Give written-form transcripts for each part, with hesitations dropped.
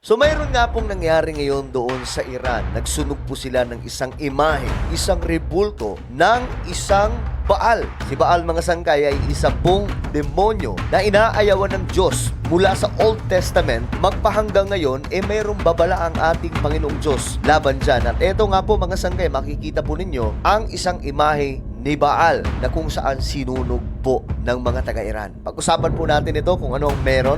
So mayroon nga pong nangyari ngayon doon sa Iran. Nagsunog po sila ng isang imahe, isang rebulto ng isang Baal. Si Baal, mga sangkay, ay isa pong demonyo na inaayawan ng Diyos mula sa Old Testament. Magpahanggang ngayon, mayroong babala ang ating Panginoong Diyos laban dyan. At eto nga po, mga sangkay, makikita po ninyo ang isang imahe ni Baal na kung saan sinunog po ng mga taga-Iran. Pag-usapan po natin ito kung ano ang meron.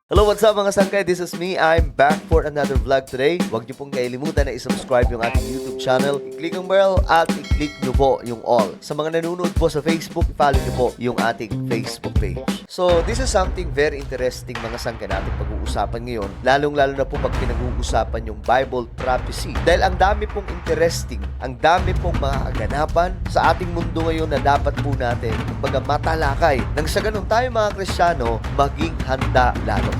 Hello, what's up mga sangkay? This is me. I'm back for another vlog today. Huwag niyo pong kailimutan na i-subscribe yung ating YouTube channel. I-click ang bell at i-click niyo po yung all. Sa mga nanonood po sa Facebook, i-follow niyo po yung ating Facebook page. So, this is something very interesting mga sangkay natin pag-uusapan ngayon. Lalong-lalo na po pag pinag-uusapan yung Bible prophecy. Dahil ang dami pong interesting, ang dami pong mga aganapan sa ating mundo ngayon na dapat po natin kumbaga matalakay. Nang sa ganun tayo mga Kristiyano, maging handa lalo.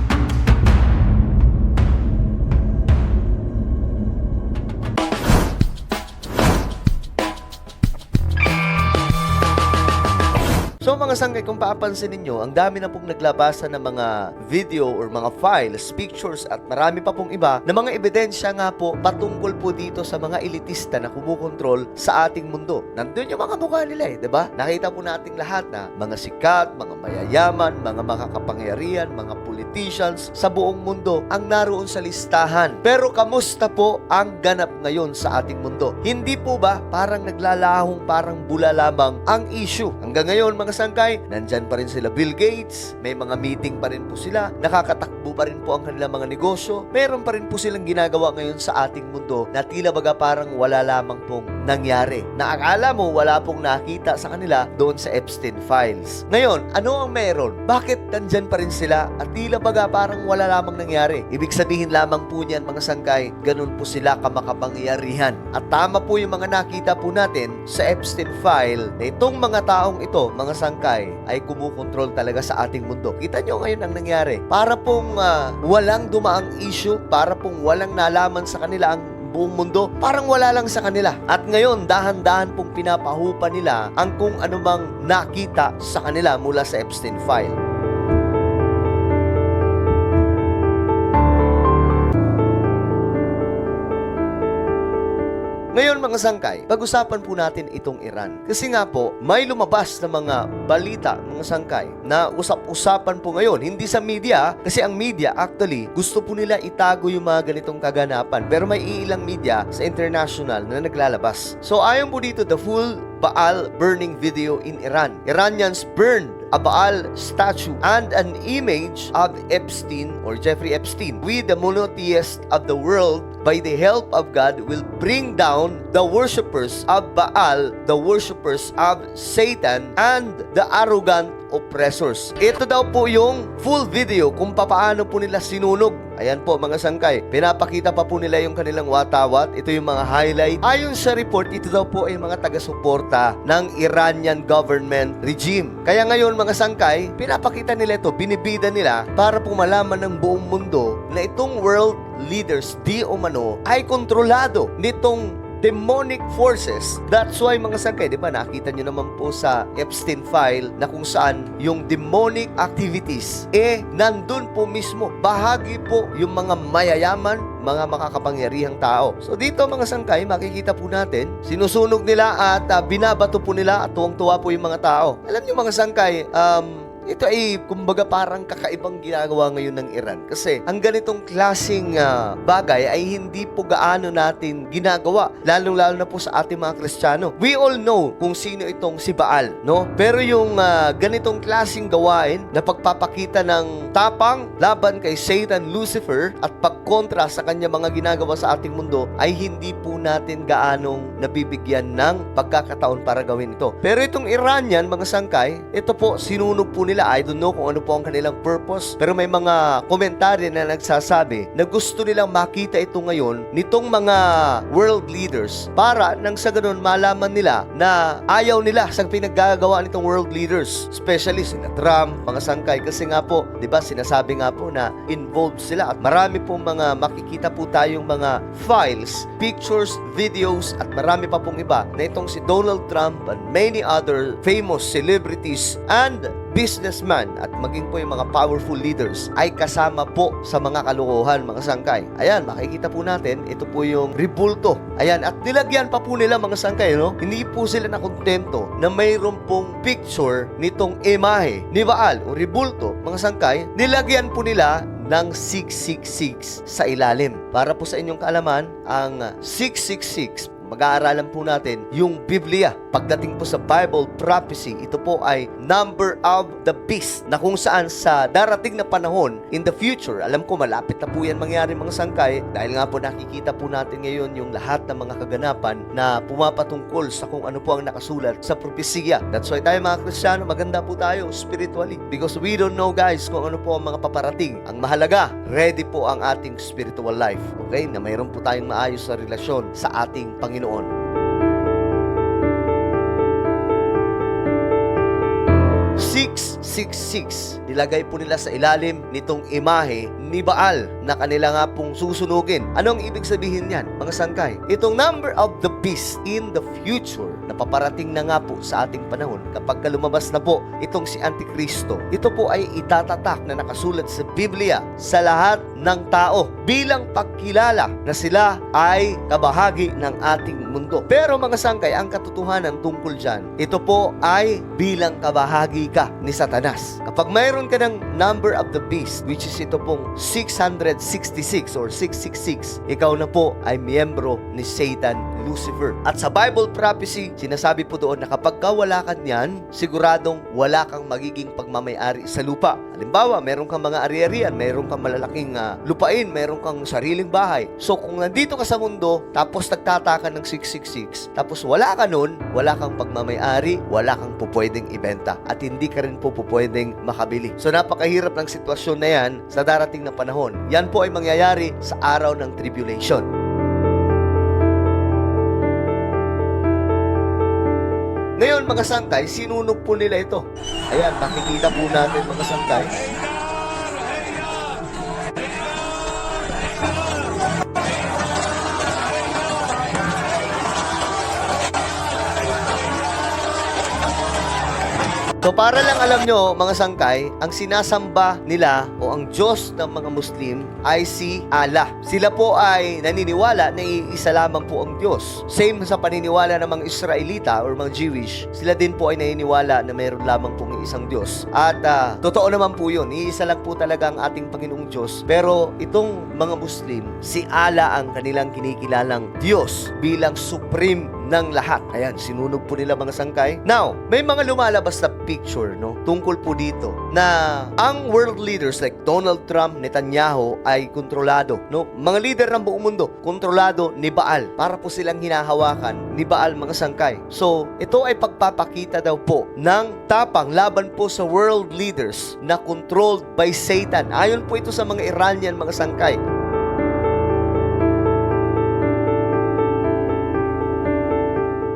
So mga sangkay, kung papansin ninyo, ang dami na pong naglabasa ng mga video or mga files, pictures at marami pa pong iba na mga ebidensya nga po patungkol po dito sa mga elitista na kumukontrol sa ating mundo. Nandun yung mga mukha nila diba? Nakita po nating lahat na mga sikat, mga mayayaman, mga makakapangyarihan, mga politicians sa buong mundo ang naroon sa listahan. Pero kamusta po ang ganap ngayon sa ating mundo? Hindi po ba parang naglalahong parang bula lamang ang issue? Hanggang ngayon mga sangkay, nandyan pa rin sila Bill Gates, may mga meeting pa rin po sila, nakakatakbo pa rin po ang kanilang mga negosyo, meron pa rin po silang ginagawa ngayon sa ating mundo na tila baga parang wala lamang pong nangyari. Na akala mo wala pong nakita sa kanila doon sa Epstein Files. Ngayon, ano ang meron? Bakit nandyan pa rin sila at tila baga parang wala lamang nangyari? Ibig sabihin lamang po niyan mga sangkay, ganun po sila kamakapangyarihan. At tama po yung mga nakita po natin sa Epstein File na itong mga taong ito, mga sangkay, ay kumukontrol talaga sa ating mundo. Kita nyo ngayon ang nangyari. Para pong walang dumaang issue, para pong walang nalaman sa kanila ang buong mundo, parang wala lang sa kanila. At ngayon, dahan-dahan pong pinapahupa nila ang kung anumang nakita sa kanila mula sa Epstein File. Ngayon mga sangkay, pag-usapan po natin itong Iran. Kasi nga po, may lumabas na mga balita, mga sangkay, na usap-usapan po ngayon. Hindi sa media, kasi ang media actually, gusto po nila itago yung mga ganitong kaganapan. Pero may ilang media sa international na naglalabas. So ayon po dito, the full Baal burning video in Iran. Iranians burned a Baal statue and an image of Epstein or Jeffrey Epstein. We, the monotheist of the world, by the help of God, will bring down the worshippers of Baal, the worshippers of Satan, and the arrogant oppressors. Ito daw po yung full video kung paano po nila sinunog. Ayan po mga sangkay, pinapakita pa po nila yung kanilang watawat. Ito yung mga highlight. Ayon sa report, ito daw po ay mga taga-suporta ng Iranian government regime. Kaya ngayon mga sangkay, pinapakita nila ito, binibida nila para po malaman ng buong mundo na itong world leaders di umano ay kontrolado nitong demonic forces. That's why mga sangkay, di ba, nakita nyo naman po sa Epstein File na kung saan yung demonic activities, nandun po mismo. Bahagi po yung mga mayayaman, mga makakapangyarihang tao. So dito mga sangkay, makikita po natin, sinusunog nila at binabato po nila at tuwang-tuwa po yung mga tao. Alam nyo mga sangkay, ito ay kumbaga parang kakaibang ginagawa ngayon ng Iran. Kasi ang ganitong klaseng bagay ay hindi po gaano natin ginagawa. Lalong-lalo na po sa ating mga Kristiyano. We all know kung sino itong si Baal, no? Pero yung ganitong klaseng gawain na pagpapakita ng tapang laban kay Satan, Lucifer at pagkontra sa kanya mga ginagawa sa ating mundo ay hindi po natin gaanong nabibigyan ng pagkakataon para gawin ito. Pero itong Iranian, mga sangkay, ito po sinunog po nila nila, I don't know kung ano po ang kanilang purpose, pero may mga komentary na nagsasabi na gusto nilang makita ito ngayon nitong mga world leaders para nang sa ganun malaman nila na ayaw nila sa pinaggagawa nitong world leaders, especially sina Trump, mga sangkay, kasi nga po, di ba, sinasabi nga po na involved sila at marami pong mga makikita po tayong mga files, pictures, videos at marami pa pong iba na itong si Donald Trump and many other famous celebrities and businessman at maging po yung mga powerful leaders ay kasama po sa mga kalokohan, mga sangkay. Ayan, makikita po natin, ito po yung ribulto. Ayan, at nilagyan pa po nila, mga sangkay, no? Hindi po sila nakontento na mayroon pong picture nitong imahe ni Baal o ribulto, mga sangkay. Nilagyan po nila ng 666 sa ilalim. Para po sa inyong kaalaman, ang 666, mag-aaralan po natin yung Biblia. Pagdating po sa Bible prophecy, ito po ay number of the beast na kung saan sa darating na panahon in the future, alam ko malapit na po yan mangyari, mga sangkay, dahil nga po nakikita po natin ngayon yung lahat ng mga kaganapan na pumapatungkol sa kung ano po ang nakasulat sa propesya. That's why tayo mga Kristiyano, maganda po tayo spiritually because we don't know, guys, kung ano po ang mga paparating. Ang mahalaga, ready po ang ating spiritual life. Okay? Na mayroon po tayong maayos na relasyon sa ating Panginoon. 666, nilagay po nila sa ilalim nitong imahe ni Baal na kanila nga pong susunugin. Anong ibig sabihin yan, mga sangkay? Itong number of the beast in the future na paparating na nga po sa ating panahon kapag lumabas na po itong si Antikristo. Ito po ay itatatak na nakasulat sa Biblia sa lahat ng tao bilang pagkilala na sila ay kabahagi ng ating mundo. Pero mga sangkay, ang katotohanan tungkol dyan, ito po ay bilang kabahagi ka ni Satanas. Kapag mayroon ka ng number of the beast, which is ito pong 666 or 666, ikaw na po ay miyembro ni Satan, Lucifer. At sa Bible prophecy, sinasabi po doon na kapag wala ka niyan, siguradong wala kang magiging pagmamayari sa lupa. Halimbawa, meron kang mga ari-arian, meron kang malalaking lupain, meron kang sariling bahay. So kung nandito ka sa mundo, tapos nagtataka ng 666, tapos wala ka nun, wala kang pagmamayari, wala kang pupwedeng ibenta, at hindi ka rin po pupwedeng makabili. So napakahirap ng sitwasyon na yan sa darating na panahon. Yan po ay mangyayari sa araw ng tribulation. Ngayon, mga sangkay, sinunog po nila ito. Ayan, makikita po natin, mga sangkay. So para lang alam nyo, mga sangkay, ang sinasamba nila o ang Diyos ng mga Muslim ay si Allah. Sila po ay naniniwala na iisa lamang po ang Diyos. Same sa paniniwala ng mga Israelita or mga Jewish, sila din po ay naniniwala na mayroon lamang pong isang Diyos. At totoo naman po yun, iisa lang po talaga ang ating Panginoong Diyos. Pero itong mga Muslim, si Allah ang kanilang kinikilalang Diyos bilang supreme ng lahat. Ayan, sinunog po nila, mga sangkay. Now, may mga lumalabas na picture, no, tungkol po dito na ang world leaders like Donald Trump, Netanyahu ay kontrolado, no? Mga leader ng buong mundo, kontrolado ni Baal. Para po silang hinahawakan ni Baal, mga sangkay. So, ito ay pagpapakita daw po ng tapang laban po sa world leaders na controlled by Satan. Ayon po ito sa mga Iranian, mga sangkay.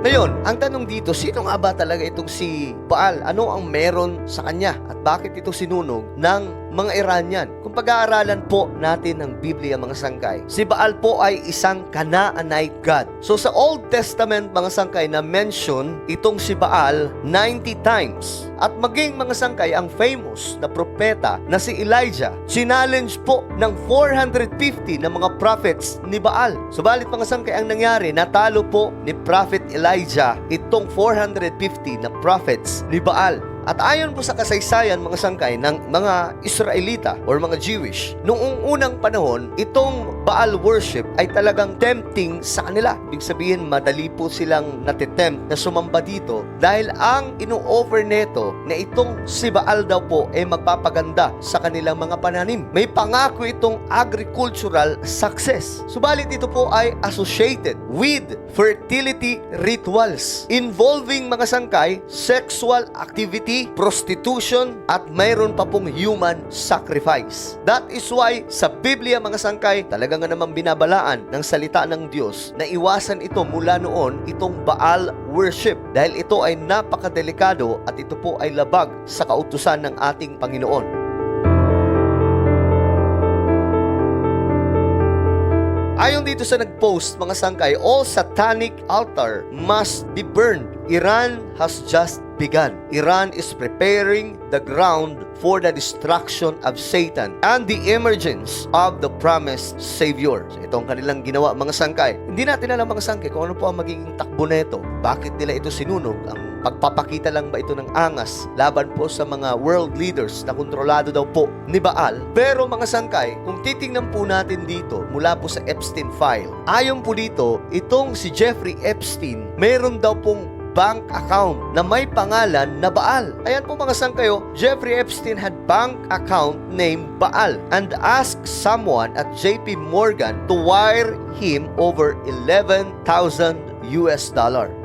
Ngayon, ang tanong dito, sino nga ba talaga itong si Baal? Ano ang meron sa kanya? At bakit ito sinunog ng mga Iranian? Kung pag-aaralan po natin ng Biblia, mga sangkay, si Baal po ay isang Canaanite God. So sa Old Testament, mga sangkay, na mention itong si Baal 90 times. At maging, mga sangkay, ang famous na propeta na si Elijah, sinallenge po ng 450 na mga prophets ni Baal. Subalit, mga sangkay, ang nangyari, natalo po ni Prophet Elijah itong 450 na prophets ni Baal. At ayon po sa kasaysayan, mga sangkay, ng mga Israelita or mga Jewish, noong unang panahon, itong Baal worship ay talagang tempting sa kanila. Ibig sabihin, madali po silang natitempt na sumamba dito dahil ang ino-offer neto na itong si Baal daw po ay magpapaganda sa kanilang mga pananim. May pangako itong agricultural success. Subalit ito po ay associated with fertility rituals involving, mga sangkay, sexual activity immorality, prostitution, at mayroon pa pong human sacrifice. That is why sa Biblia mga sangkay, talaga nga naman binabalaan ng salita ng Diyos na iwasan ito mula noon itong Baal worship dahil ito ay napakadelikado at ito po ay labag sa kautusan ng ating Panginoon. Ayon dito sa nag-post mga sangkay, all satanic altar must be burned. Iran has just begun. Iran is preparing the ground for the destruction of Satan and the emergence of the promised Savior. So, itong kanilang ginawa mga sangkay. Hindi natin alam mga sangkay kung ano po ang magiging takbo neto. Bakit nila ito sinunog? Ang pagpapakita lang ba ito ng angas laban po sa mga world leaders na kontrolado daw po ni Baal? Pero mga sangkay, kung titingnan po natin dito mula po sa Epstein file, ayon po dito, itong si Jeffrey Epstein, meron daw pong bank account na may pangalan na Baal. Ayan po mga sangkayo, Jeffrey Epstein had bank account named Baal and asked someone at JP Morgan to wire him over $11,000.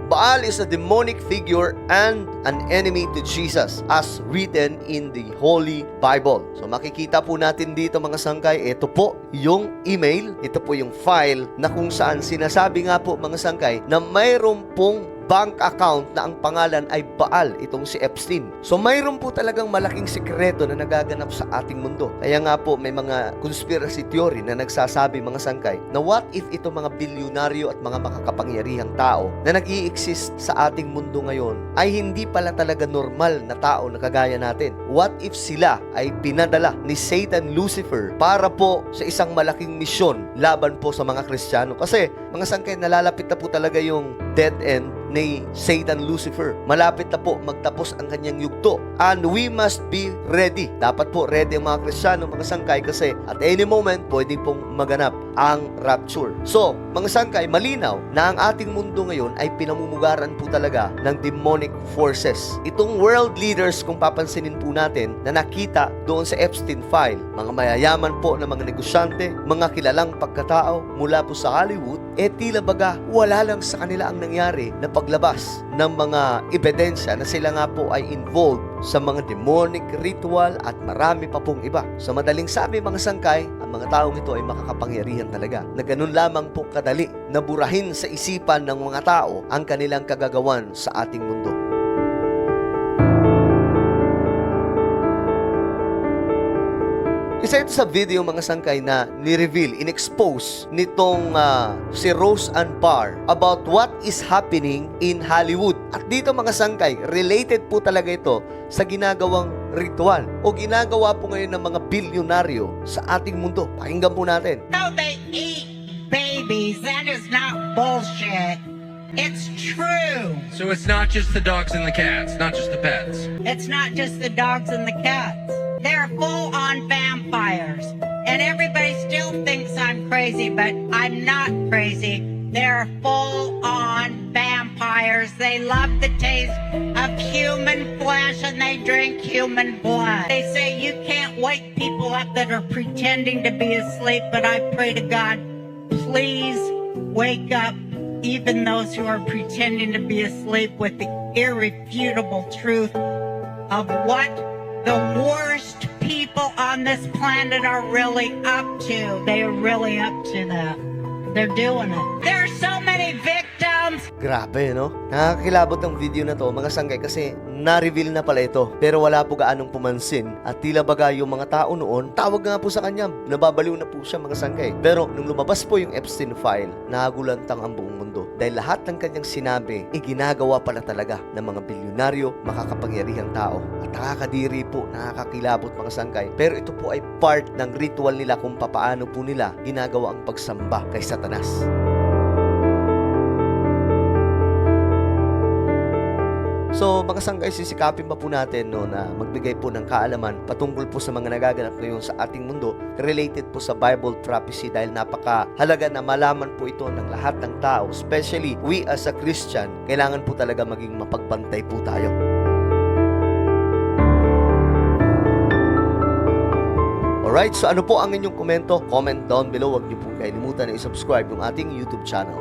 Baal is a demonic figure and an enemy to Jesus as written in the Holy Bible. So makikita po natin dito mga sangkay, ito po yung email, ito po yung file na kung saan sinasabi nga po mga sangkay na mayroon pong bank account na ang pangalan ay Baal, itong si Epstein. So mayroon po talagang malaking sikreto na nagaganap sa ating mundo. Kaya nga po may mga conspiracy theory na nagsasabi mga sangkay na what if ito mga bilyonaryo at mga makakapangyarihang tao na nag-i-exist sa ating mundo ngayon ay hindi pala talaga normal na tao na kagaya natin? What if sila ay pinadala ni Satan Lucifer para po sa isang malaking misyon laban po sa mga Kristiyano? Kasi mga sangkay, nalalapit na po talaga yung dead end ni Satan Lucifer. Malapit na po magtapos ang kanyang yugto. And we must be ready. Dapat po ready ang mga Kristiyano, mga sangkay, kasi at any moment, pwede pong maganap ang rapture. So, mga sangkay, malinaw na ang ating mundo ngayon ay pinamumugaran po talaga ng demonic forces. Itong world leaders, kung papansinin po natin, na nakita doon sa Epstein file, mga mayayaman po na mga negosyante, mga kilalang pagkatao mula po sa Hollywood, tila baga wala lang sa kanila ang nangyari na paglabas ng mga ebidensya na sila nga po ay involved sa mga demonic ritual at marami pa pong iba. Sa madaling sabi mga sangkay, ang mga taong ito ay makakapangyarihan talaga na ganun lamang po kadali na burahin sa isipan ng mga tao ang kanilang kagagawan sa ating mundo. Isa ito sa video mga sangkay na ni-reveal, in-expose nitong si Rose Ann Parr about what is happening in Hollywood. At dito mga sangkay, related po talaga ito sa ginagawang ritual o ginagawa po ngayon ng mga bilyonaryo sa ating mundo. Pakinggan po natin. How they eat babies, that is not bullshit. It's true. So it's not just the dogs and the cats, not just the pets. It's not just the dogs and the cats. They're full-on vampires. And everybody still thinks I'm crazy, but I'm not crazy. They're full-on vampires. They love the taste of human flesh and they drink human blood. They say you can't wake people up that are pretending to be asleep, but I pray to God, please wake up even those who are pretending to be asleep with the irrefutable truth of what the worst people on this planet are really up to. They are really up to that. They're doing it. There are so many victims. Grabe, no? Nakakilabot ng video na to, mga sangkay, kasi na-reveal na pala ito. Pero wala po gaanong pumansin. At tila baga yung mga tao noon, tawag nga po sa kanya, nababaliw na po siya mga sangkay. Pero nung lumabas po yung Epstein file, nagulantang ang buong mundo. Dahil lahat ng kanyang sinabi, ginagawa pala talaga ng mga bilyonaryo, makakapangyarihang tao. At nakakadiri po, nakakakilabot mga sangkay. Pero ito po ay part ng ritual nila kung papaano po nila ginagawa ang pagsamba kay Satanas. So, mga sangkay, sisikapin pa po natin na magbigay po ng kaalaman patungkol po sa mga nagaganap ngayon sa ating mundo related po sa Bible prophecy dahil napakahalaga na malaman po ito ng lahat ng tao, especially we as a Christian, kailangan po talaga maging mapagbantay po tayo. Alright, so ano po ang inyong komento? Comment down below. Huwag niyo po kalimutan na i-subscribe yung ating YouTube channel.